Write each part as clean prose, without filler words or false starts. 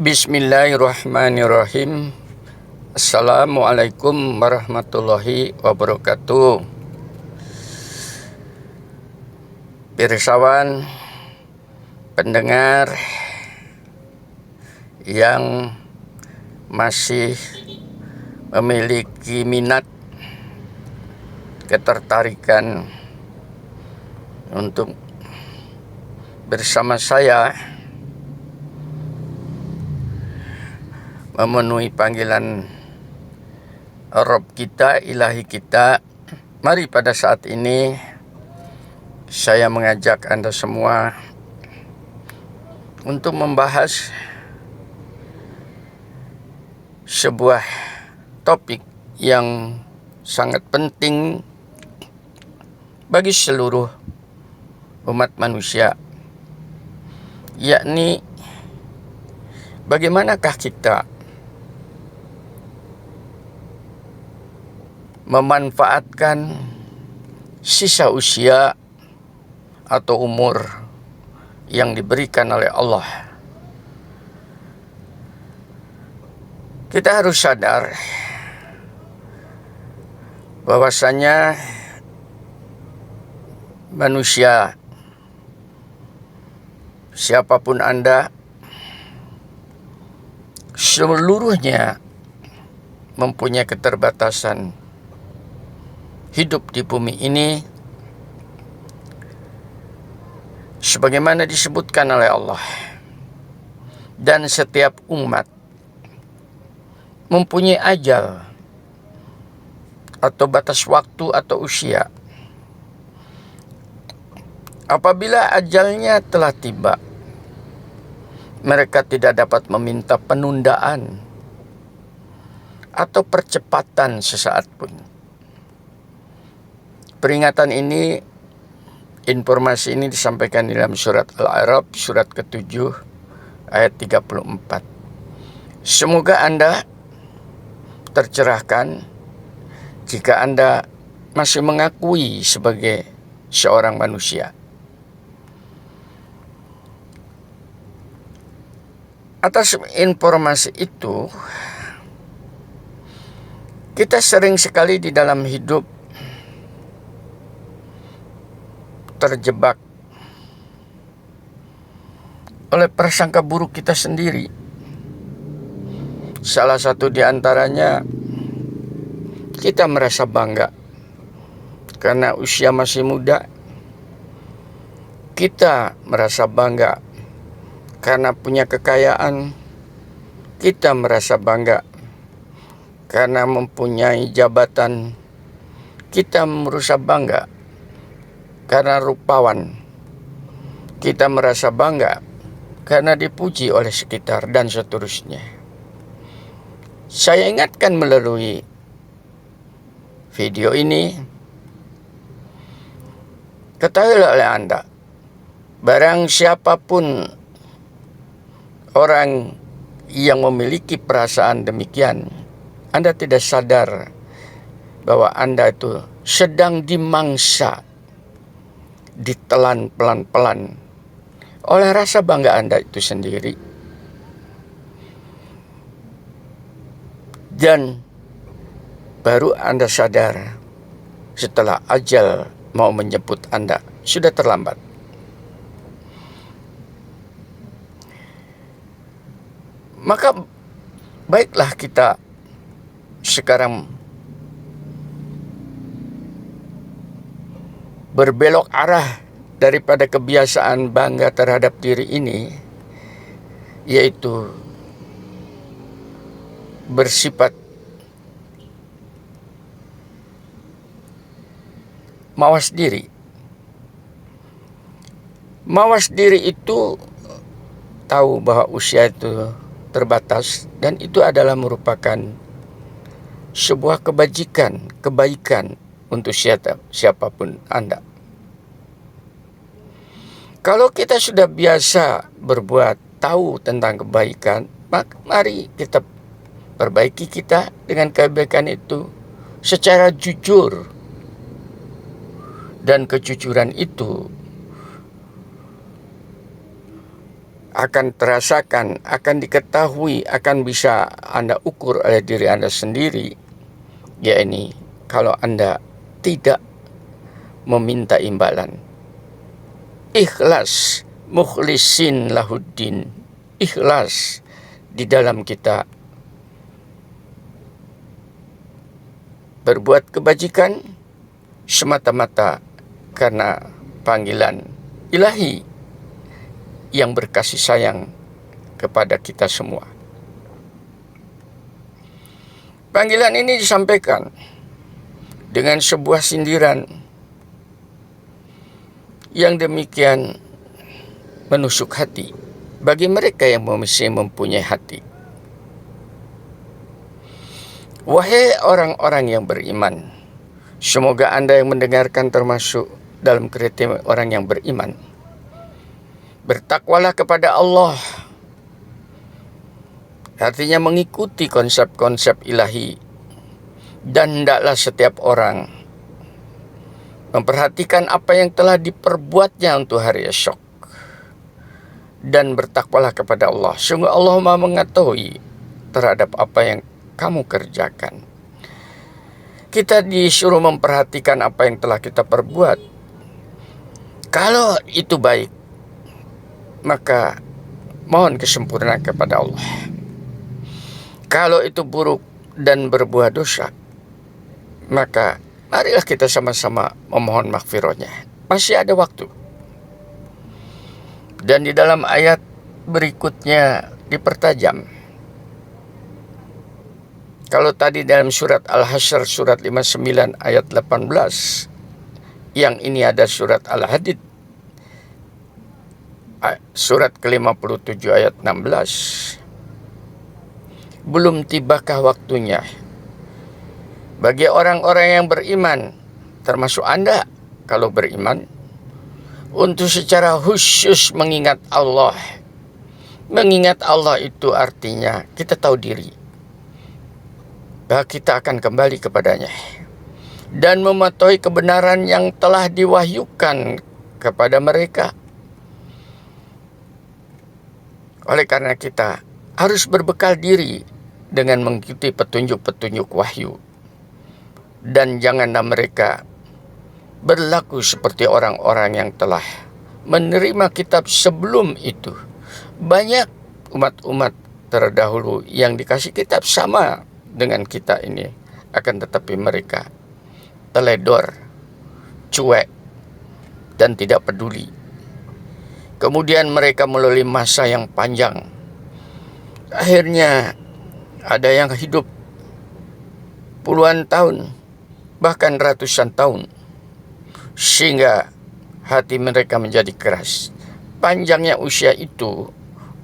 Bismillahirrahmanirrahim. Assalamualaikum warahmatullahi wabarakatuh. Pirsawan pendengar yang masih memiliki minat, ketertarikan untuk bersama saya memenuhi panggilan Rabb kita, Ilahi kita. Mari pada saat ini saya mengajak Anda semua untuk membahas sebuah topik yang sangat penting bagi seluruh umat manusia, yakni bagaimanakah kita memanfaatkan sisa usia atau umur yang diberikan oleh Allah. Kita harus sadar bahwasanya manusia, siapapun Anda, seluruhnya mempunyai keterbatasan hidup di bumi ini sebagaimana disebutkan oleh Allah. Dan setiap umat mempunyai ajal atau batas waktu atau usia. Apabila ajalnya telah tiba, mereka tidak dapat meminta penundaan atau percepatan sesaat pun. Peringatan ini, informasi ini disampaikan dalam surat Al-A'raf, surat ke-7, ayat 34. Semoga Anda tercerahkan jika Anda masih mengakui sebagai seorang manusia. Atas informasi itu, kita sering sekali di dalam hidup terjebak oleh prasangka buruk kita sendiri. Salah satu di antaranya, kita merasa bangga karena usia masih muda. Kita merasa bangga karena punya kekayaan. Kita merasa bangga karena mempunyai jabatan. Kita merasa bangga karena rupawan. Kita merasa bangga karena dipuji oleh sekitar dan seterusnya. Saya ingatkan melalui video ini, ketahuilah oleh Anda, barang siapapun orang yang memiliki perasaan demikian, Anda tidak sadar bahwa Anda itu sedang dimangsa, ditelan pelan-pelan oleh rasa bangga Anda itu sendiri. Dan baru Anda sadar setelah ajal mau menjemput Anda, sudah terlambat. Maka baiklah kita sekarang berbelok arah daripada kebiasaan bangga terhadap diri ini, yaitu bersifat mawas diri. Mawas diri itu tahu bahwa usia itu terbatas, dan itu adalah merupakan sebuah kebaikan untuk siapapun Anda. Kalau kita sudah biasa berbuat, tahu tentang kebaikan, maka mari kita perbaiki kita dengan kebaikan itu secara jujur. Dan kejujuran itu akan terasakan, akan diketahui, akan bisa Anda ukur oleh diri Anda sendiri, yakni kalau Anda tidak meminta imbalan. Ikhlas, mukhlisin lahuddin. Ikhlas di dalam kita berbuat kebajikan semata-mata karena panggilan ilahi yang berkasih sayang kepada kita semua. Panggilan ini disampaikan dengan sebuah sindiran yang demikian menusuk hati bagi mereka yang masih mempunyai hati. Wahai orang-orang yang beriman, semoga Anda yang mendengarkan termasuk dalam kriteria orang yang beriman. Bertakwalah kepada Allah, artinya mengikuti konsep-konsep ilahi, dan hendaklah setiap orang memperhatikan apa yang telah diperbuatnya untuk hari esok, dan bertakwalah kepada Allah. Sungguh Allah Maha mengetahui terhadap apa yang kamu kerjakan. Kita disuruh memperhatikan apa yang telah kita perbuat. Kalau itu baik, maka mohon kesempurnaan kepada Allah. Kalau itu buruk dan berbuah dosa, maka marilah kita sama-sama memohon maghfirahnya. Masih ada waktu. Dan di dalam ayat berikutnya dipertajam. Kalau tadi dalam surat Al-Hasyr surat 59 ayat 18, yang ini ada surat Al-Hadid surat ke-57 ayat 16. Belum tibakah waktunya bagi orang-orang yang beriman, termasuk Anda kalau beriman, untuk secara khusus mengingat Allah. Mengingat Allah itu artinya kita tahu diri bahwa kita akan kembali kepadanya, dan mematuhi kebenaran yang telah diwahyukan kepada mereka. Oleh karena kita harus berbekal diri dengan mengikuti petunjuk-petunjuk wahyu. Dan janganlah mereka berlaku seperti orang-orang yang telah menerima kitab sebelum itu. Banyak umat-umat terdahulu yang dikasih kitab sama dengan kita ini, akan tetapi mereka teledor, cuek, dan tidak peduli. Kemudian mereka melalui masa yang panjang. Akhirnya ada yang hidup puluhan tahun, bahkan ratusan tahun, sehingga hati mereka menjadi keras. Panjangnya usia itu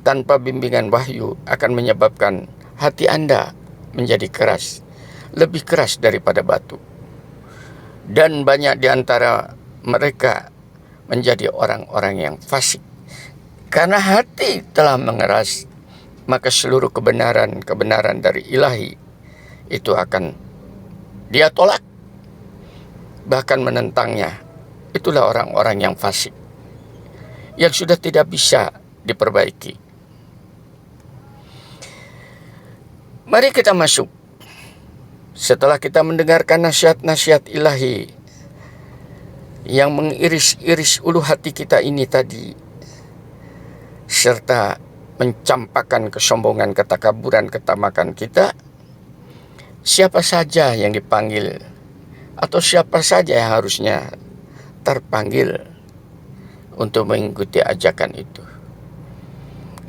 tanpa bimbingan wahyu akan menyebabkan hati Anda menjadi keras, lebih keras daripada batu. Dan banyak di antara mereka menjadi orang-orang yang fasik. Karena hati telah mengeras, maka seluruh kebenaran dari ilahi itu akan dia tolak, bahkan menentangnya. Itulah orang-orang yang fasik, yang sudah tidak bisa diperbaiki. Mari kita masuk. Setelah kita mendengarkan nasihat-nasihat ilahi yang mengiris-iris ulu hati kita ini tadi, serta mencampakkan kesombongan, ketakaburan, ketamakan kita, siapa saja yang dipanggil atau siapa saja yang harusnya terpanggil untuk mengikuti ajakan itu?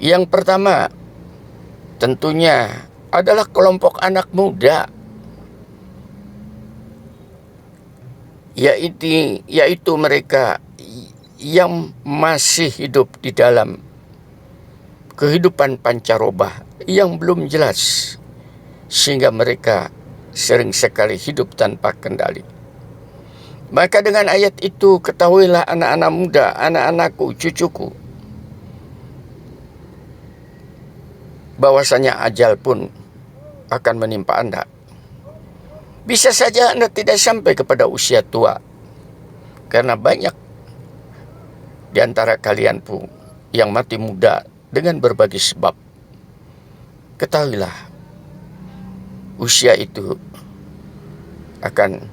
Yang pertama tentunya adalah kelompok anak muda, yaitu mereka yang masih hidup di dalam kehidupan pancaroba yang belum jelas, sehingga mereka sering sekali hidup tanpa kendali. Maka dengan ayat itu ketahuilah anak-anak muda, anak-anakku, cucuku, bahwasanya ajal pun akan menimpa Anda. Bisa saja Anda tidak sampai kepada usia tua, karena banyak di antara kalian pun yang mati muda dengan berbagai sebab. Ketahuilah, usia itu akan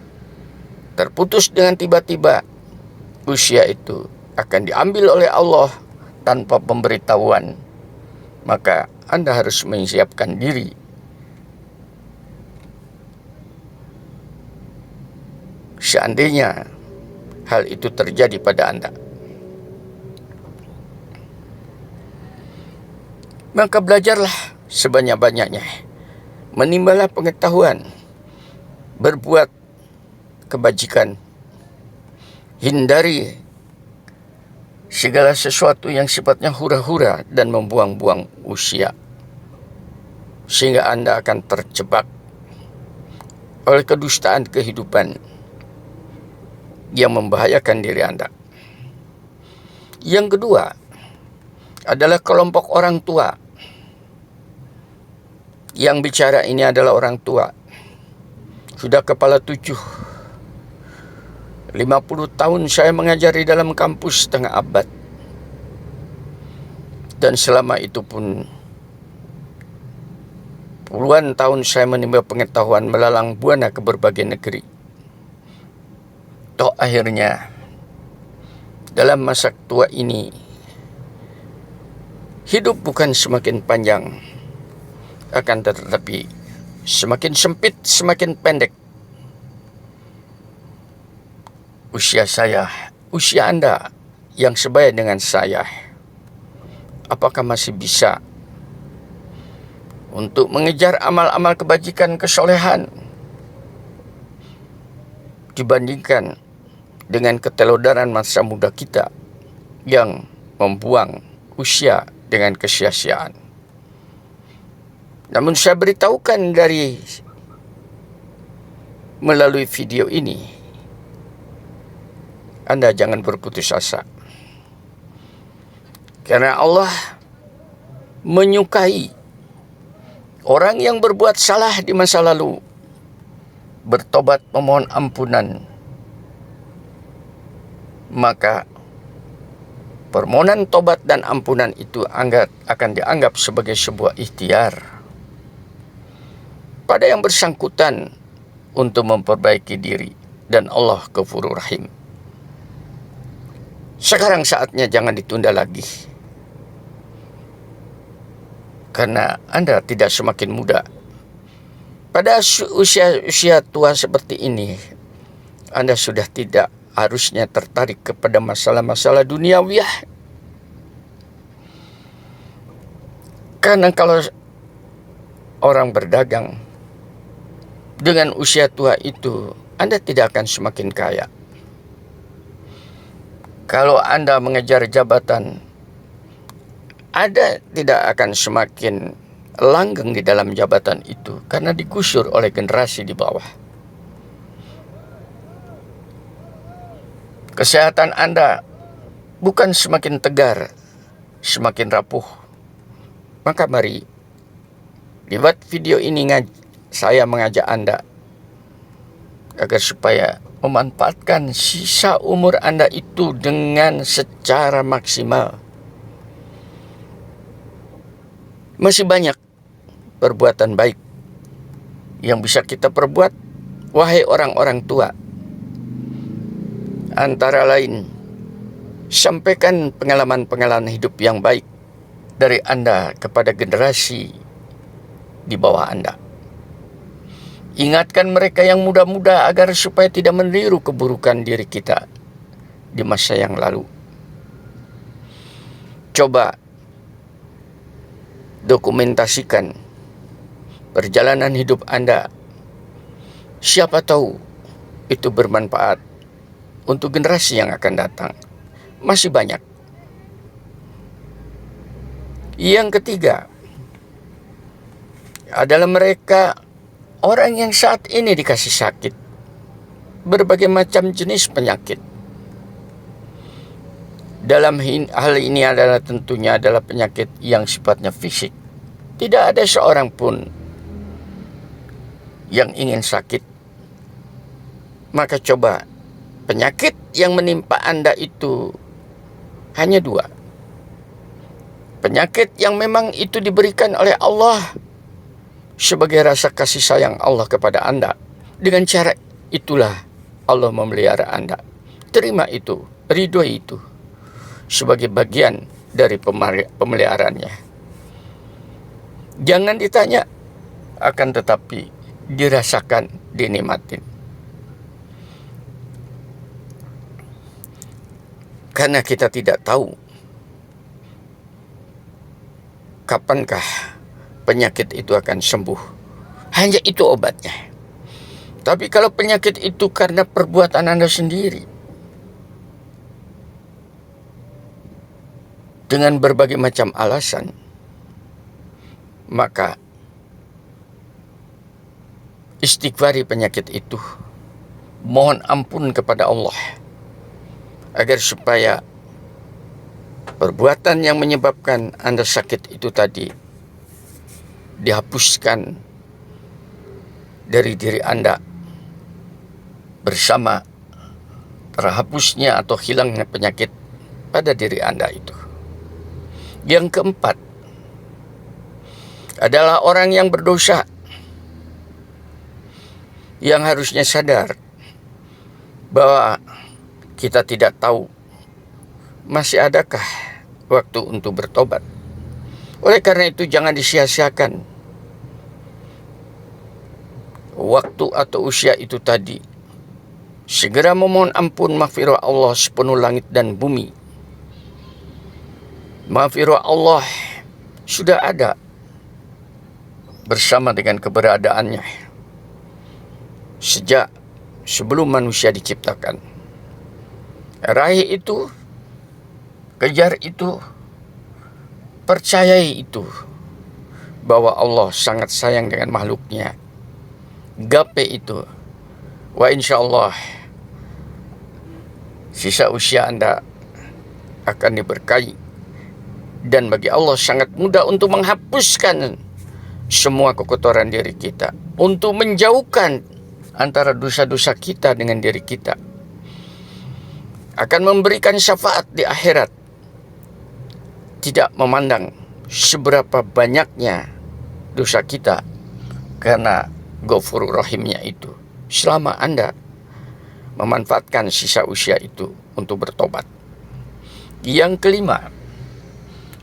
terputus dengan tiba-tiba. Usia itu akan diambil oleh Allah tanpa pemberitahuan. Maka Anda harus menyiapkan diri. Seandainya hal itu terjadi pada Anda, maka belajarlah sebanyak-banyaknya, menimbalah pengetahuan, berbuat kebajikan, hindari segala sesuatu yang sifatnya hura-hura dan membuang-buang usia, sehingga Anda akan terjebak oleh kedustaan kehidupan yang membahayakan diri Anda. Yang kedua adalah kelompok orang tua. Yang bicara ini adalah orang tua. Sudah kepala 7. 50 tahun saya mengajari dalam kampus setengah abad. Dan selama itu pun puluhan tahun saya menimba pengetahuan melalang buana ke berbagai negeri. Toh akhirnya dalam masa tua ini, hidup bukan semakin panjang, akan tetapi semakin sempit, semakin pendek. Usia saya, usia Anda yang sebaya dengan saya, apakah masih bisa untuk mengejar amal-amal kebajikan, kesolehan, dibandingkan dengan ketelodaran masa muda kita yang membuang usia dengan kesia-siaan. Namun saya beritahukan dari melalui video ini, Anda jangan berputus asa. Karena Allah menyukai orang yang berbuat salah di masa lalu, bertobat memohon ampunan, maka permohonan tobat dan ampunan itu akan dianggap sebagai sebuah ikhtiar pada yang bersangkutan untuk memperbaiki diri, dan Allah Ghafurur Rahim. Sekarang saatnya jangan ditunda lagi, karena Anda tidak semakin muda. Pada usia tua seperti ini, Anda sudah tidak harusnya tertarik kepada masalah-masalah duniawiah. Karena kalau orang berdagang dengan usia tua itu, Anda tidak akan semakin kaya. Kalau Anda mengejar jabatan, Anda tidak akan semakin langgeng di dalam jabatan itu, karena digusur oleh generasi di bawah. Kesehatan Anda bukan semakin tegar, semakin rapuh. Maka mari, lewat video ini saya mengajak Anda agar supaya memanfaatkan sisa umur Anda itu dengan secara maksimal. Masih banyak perbuatan baik yang bisa kita perbuat, wahai orang-orang tua. Antara lain, sampaikan pengalaman-pengalaman hidup yang baik dari Anda kepada generasi di bawah Anda. Ingatkan mereka yang muda-muda agar supaya tidak meniru keburukan diri kita di masa yang lalu. Coba dokumentasikan perjalanan hidup Anda. Siapa tahu itu bermanfaat untuk generasi yang akan datang. Masih banyak. Yang ketiga adalah mereka orang yang saat ini dikasih sakit, berbagai macam jenis penyakit. Dalam hal ini adalah tentunya adalah penyakit yang sifatnya fisik. Tidak ada seorang pun yang ingin sakit. Maka coba, penyakit yang menimpa Anda itu hanya 2. penyakit yang memang itu diberikan oleh Allah sebagai rasa kasih sayang Allah kepada Anda. Dengan cara itulah Allah memelihara Anda. Terima itu, ridhoi itu sebagai bagian dari pemeliharaannya. Jangan ditanya, akan tetapi dirasakan, dinikmatin. Karena kita tidak tahu kapankah penyakit itu akan sembuh. Hanya itu obatnya. Tapi kalau penyakit itu karena perbuatan Anda sendiri, dengan berbagai macam alasan, maka istighfari penyakit itu. Mohon ampun kepada Allah agar supaya perbuatan yang menyebabkan Anda sakit itu tadi dihapuskan dari diri Anda bersama terhapusnya atau hilangnya penyakit pada diri Anda itu. Yang keempat adalah orang yang berdosa yang harusnya sadar bahwa kita tidak tahu masih adakah waktu untuk bertobat. Oleh karena itu jangan disia-siakan waktu atau usia itu tadi. Segera memohon ampun maghfirah Allah sepenuh langit dan bumi. Maghfirah Allah sudah ada bersama dengan keberadaannya sejak sebelum manusia diciptakan. Raih itu, kejar itu, percayai itu, bahwa Allah sangat sayang dengan makhluknya. Gapai itu, wa insyaallah sisa usia Anda akan diberkahi, dan bagi Allah sangat mudah untuk menghapuskan semua kekotoran diri kita, untuk menjauhkan antara dosa-dosa kita dengan diri kita, akan memberikan syafaat di akhirat, tidak memandang seberapa banyaknya dosa kita, karena Ghafurur Rahimnya itu, selama Anda memanfaatkan sisa usia itu untuk bertobat. Yang kelima,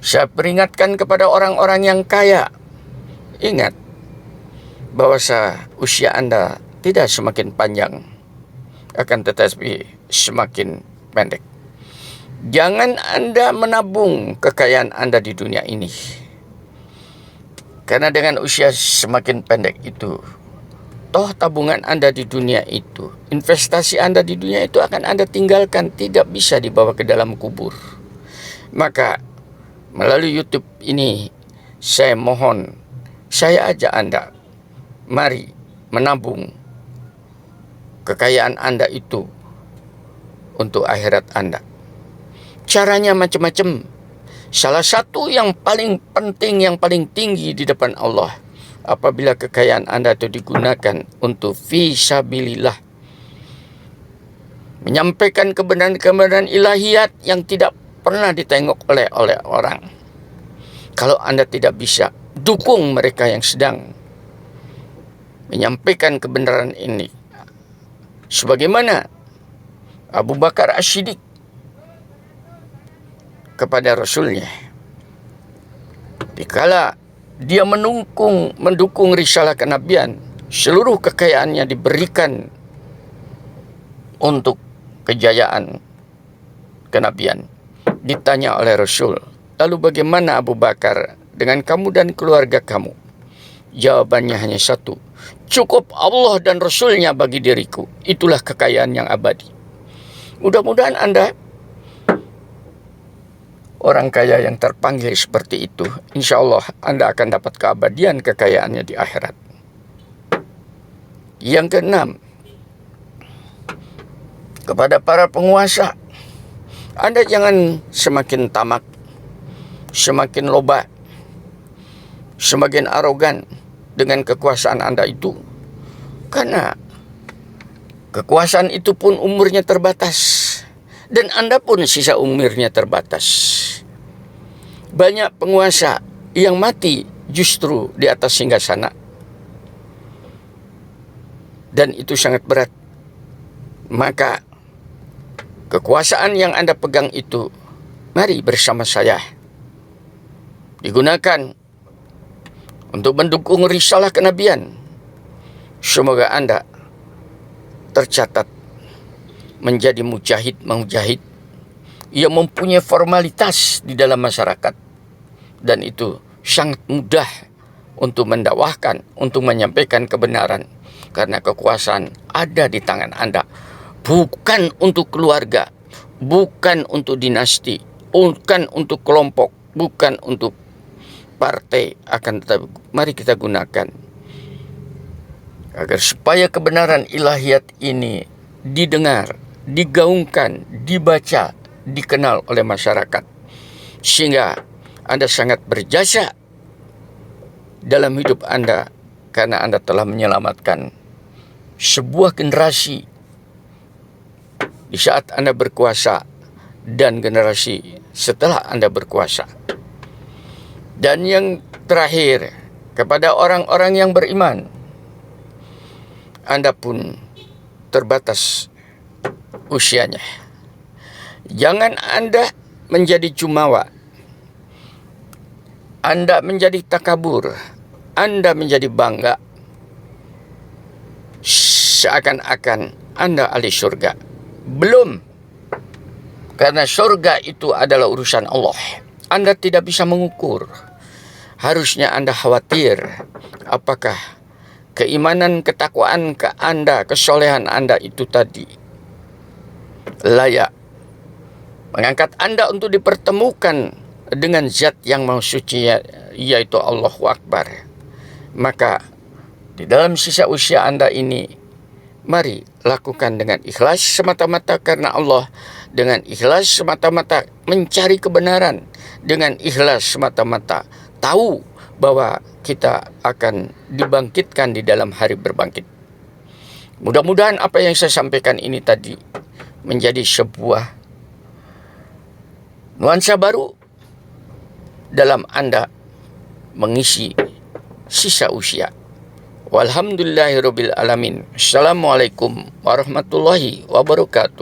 saya peringatkan kepada orang-orang yang kaya, ingat bahwa usia Anda tidak semakin panjang, akan tetapi semakin pendek. Jangan Anda menabung kekayaan Anda di dunia ini, karena dengan usia semakin pendek itu, toh tabungan Anda di dunia itu, investasi Anda di dunia itu akan Anda tinggalkan, tidak bisa dibawa ke dalam kubur. Maka melalui YouTube ini saya mohon, saya ajak Anda, mari menabung kekayaan Anda itu untuk akhirat Anda. Caranya macam-macam. Salah satu yang paling penting, yang paling tinggi di depan Allah, apabila kekayaan Anda itu digunakan untuk fisabilillah, menyampaikan kebenaran-kebenaran ilahiyat yang tidak pernah ditengok oleh orang. Kalau Anda tidak bisa, dukung mereka yang sedang menyampaikan kebenaran ini. Sebagaimana Abu Bakar As-Siddiq kepada Rasulnya, dikala dia mendukung risalah kenabian, seluruh kekayaannya diberikan untuk kejayaan kenabian. Ditanya oleh Rasul, lalu bagaimana Abu Bakar dengan kamu dan keluarga kamu? Jawabannya hanya satu, cukup Allah dan Rasulnya bagi diriku, itulah kekayaan yang abadi. Mudah-mudahan Anda orang kaya yang terpanggil seperti itu. Insya Allah Anda akan dapat keabadian kekayaannya di akhirat. Yang keenam, kepada para penguasa, Anda jangan semakin tamak, semakin loba, semakin arogan dengan kekuasaan Anda itu. Karena kekuasaan itu pun umurnya terbatas, dan Anda pun sisa umurnya terbatas. Banyak penguasa yang mati justru di atas singgasana. Dan itu sangat berat. Maka kekuasaan yang Anda pegang itu, mari bersama saya digunakan untuk mendukung risalah kenabian. Semoga Anda tercatat menjadi mujahid yang mempunyai formalitas di dalam masyarakat. Dan itu sangat mudah untuk mendakwahkan, untuk menyampaikan kebenaran. Karena kekuasaan ada di tangan Anda. Bukan untuk keluarga, bukan untuk dinasti, bukan untuk kelompok, bukan untuk partai. Akan tetapi mari kita gunakan agar supaya kebenaran ilahiyat ini didengar, digaungkan, dibaca, dikenal oleh masyarakat. Sehingga Anda sangat berjasa dalam hidup Anda, karena Anda telah menyelamatkan sebuah generasi di saat Anda berkuasa dan generasi setelah Anda berkuasa. Dan yang terakhir, kepada orang-orang yang beriman, Anda pun terbatas usianya. Jangan Anda menjadi jumawa, Anda menjadi takabur, Anda menjadi bangga, seakan-akan Anda ahli surga. Belum. Karena surga itu adalah urusan Allah. Anda tidak bisa mengukur. Harusnya Anda khawatir apakah keimanan, ketakwaan ke Anda, kesolehan Anda itu tadi layak mengangkat Anda untuk dipertemukan dengan zat yang maha suci, yaitu Allahu Akbar. Maka di dalam sisa usia Anda ini, mari lakukan dengan ikhlas semata-mata karena Allah, dengan ikhlas semata-mata mencari kebenaran, dengan ikhlas semata-mata tahu bahwa kita akan dibangkitkan di dalam hari berbangkit. Mudah-mudahan apa yang saya sampaikan ini tadi menjadi sebuah nuansa baru dalam Anda mengisi sisa usia. Walhamdulillahirabbil alamin. Assalamualaikum warahmatullahi wabarakatuh.